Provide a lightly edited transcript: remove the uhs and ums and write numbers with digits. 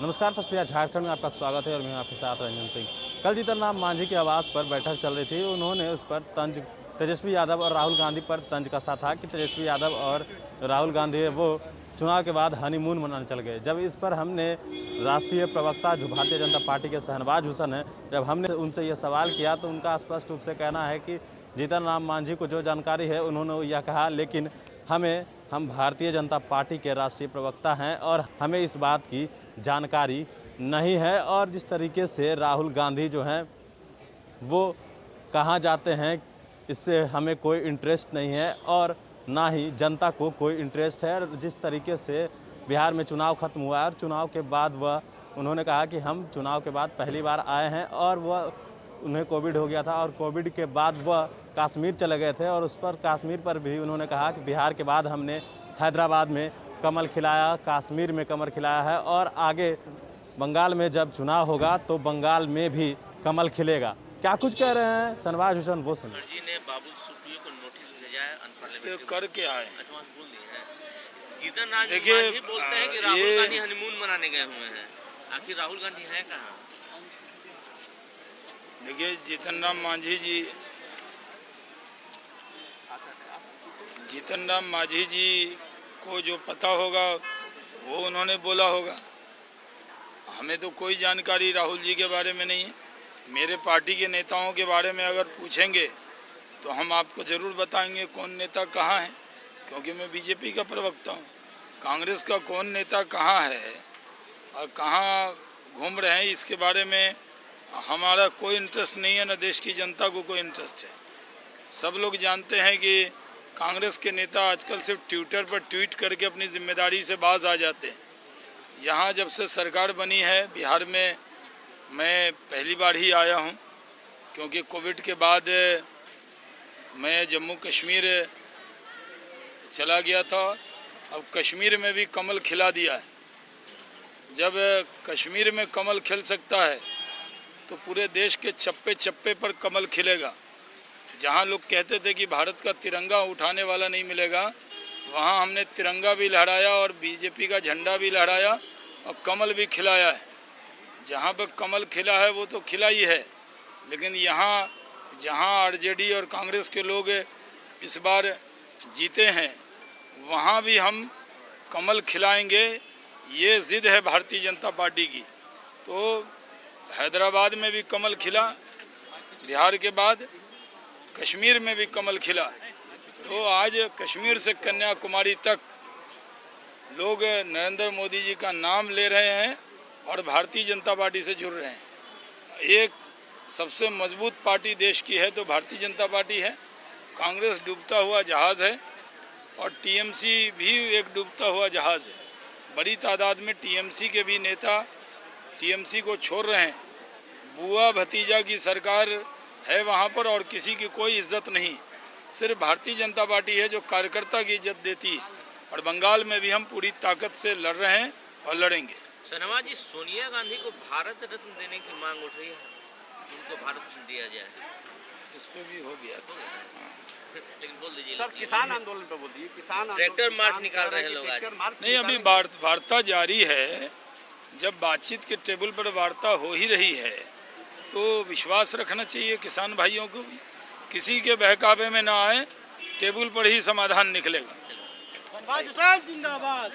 नमस्कार। फर्स्ट बिहार झारखंड में आपका स्वागत है और मैं आपके साथ रंजन सिंह। कल जीतन मांझी के आवास पर बैठक चल रही थी। उन्होंने उस पर तंज तेजस्वी यादव और राहुल गांधी पर तंज कसा था कि तेजस्वी यादव और राहुल गांधी है वो चुनाव के बाद हनीमून मनाने चल गए। जब इस पर हमने राष्ट्रीय प्रवक्ता जो भारतीय जनता पार्टी के शहनवाज हुसैन हैं, जब हमने उनसे यह सवाल किया तो उनका स्पष्ट रूप से कहना है कि जीतन राम मांझी को जो जानकारी है उन्होंने यह कहा, लेकिन हम भारतीय जनता पार्टी के राष्ट्रीय प्रवक्ता हैं और हमें इस बात की जानकारी नहीं है। और जिस तरीके से राहुल गांधी जो हैं वो कहाँ जाते हैं इससे हमें कोई इंटरेस्ट नहीं है और ना ही जनता को कोई इंटरेस्ट है। और जिस तरीके से बिहार में चुनाव खत्म हुआ है और चुनाव के बाद उन्होंने कहा कि हम चुनाव के बाद पहली बार आए हैं और उन्हें कोविड हो गया था और कोविड के बाद वह कश्मीर चले गए थे और उस पर कश्मीर पर भी उन्होंने कहा कि बिहार के बाद हमने हैदराबाद में कमल खिलाया, कश्मीर में कमल खिलाया है और आगे बंगाल में जब चुनाव होगा तो बंगाल में भी कमल खिलेगा। क्या कुछ कह रहे हैं शहनवाज हुसैन, वो सुनिए। जी ने बाबुल सुप्रियो को नोटिस भेजा है, अनपार्लियामेंट्री कर के आए बोल दिए हैं। जीतन राम मांझी बोलते हैं कि राहुल गांधी हनीमून मनाने गए हुए हैं। आखिर राहुल गांधी हैं कहाँ? देखिए, जीतन राम मांझी जी को जो पता होगा वो उन्होंने बोला होगा। हमें तो कोई जानकारी राहुल जी के बारे में नहीं है। मेरे पार्टी के नेताओं के बारे में अगर पूछेंगे तो हम आपको ज़रूर बताएंगे कौन नेता कहाँ है, क्योंकि मैं बीजेपी का प्रवक्ता हूँ। कांग्रेस का कौन नेता कहाँ है और कहाँ घूम रहे हैं इसके बारे में हमारा कोई इंटरेस्ट नहीं है, न देश की जनता को कोई इंटरेस्ट है। सब लोग जानते हैं कि कांग्रेस के नेता आजकल सिर्फ ट्विटर पर ट्वीट करके अपनी जिम्मेदारी से बाज आ जाते हैं। यहाँ जब से सरकार बनी है बिहार में, मैं पहली बार ही आया हूँ, क्योंकि कोविड के बाद मैं जम्मू कश्मीर चला गया था। अब कश्मीर में भी कमल खिला दिया है। जब कश्मीर में कमल खिल सकता है तो पूरे देश के चप्पे चप्पे पर कमल खिलेगा। जहाँ लोग कहते थे कि भारत का तिरंगा उठाने वाला नहीं मिलेगा, वहाँ हमने तिरंगा भी लहराया और बीजेपी का झंडा भी लहराया और कमल भी खिलाया है। जहाँ पर कमल खिला है वो तो खिला ही है, लेकिन यहाँ जहाँ आरजेडी और कांग्रेस के लोग इस बार जीते हैं वहाँ भी हम कमल खिलाएंगे। ये जिद है भारतीय जनता पार्टी की। तो हैदराबाद में भी कमल खिला, बिहार के बाद कश्मीर में भी कमल खिला। तो आज कश्मीर से कन्याकुमारी तक लोग नरेंद्र मोदी जी का नाम ले रहे हैं और भारतीय जनता पार्टी से जुड़ रहे हैं। एक सबसे मजबूत पार्टी देश की है तो भारतीय जनता पार्टी है। कांग्रेस डूबता हुआ जहाज़ है और टीएमसी भी एक डूबता हुआ जहाज़ है। बड़ी तादाद में टीएमसी के भी नेता टीएमसी को छोड़ रहे हैं। बुआ भतीजा की सरकार है वहाँ पर और किसी की कोई इज्जत नहीं। सिर्फ भारतीय जनता पार्टी है जो कार्यकर्ता की इज्जत देती है। और बंगाल में भी हम पूरी ताकत से लड़ रहे हैं और लड़ेंगे। शहनवाज जी, सोनिया गांधी को भारत रत्न देने की मांग उठ रही है, उनको भारत रत्न दिया जाए। इस पे भी हो गया तो लेकिन बोल दीजिए सर, किसान आंदोलन पे बोल दीजिए। किसान ट्रैक्टर मार्च निकाल रहे हैं लोग आज। नहीं, अभी वार्ता जारी है। जब बातचीत के टेबल पर वार्ता हो ही रही है तो विश्वास रखना चाहिए किसान भाइयों को भी। किसी के बहकावे में ना आए, टेबल पर ही समाधान निकलेगा। जिंदाबाद।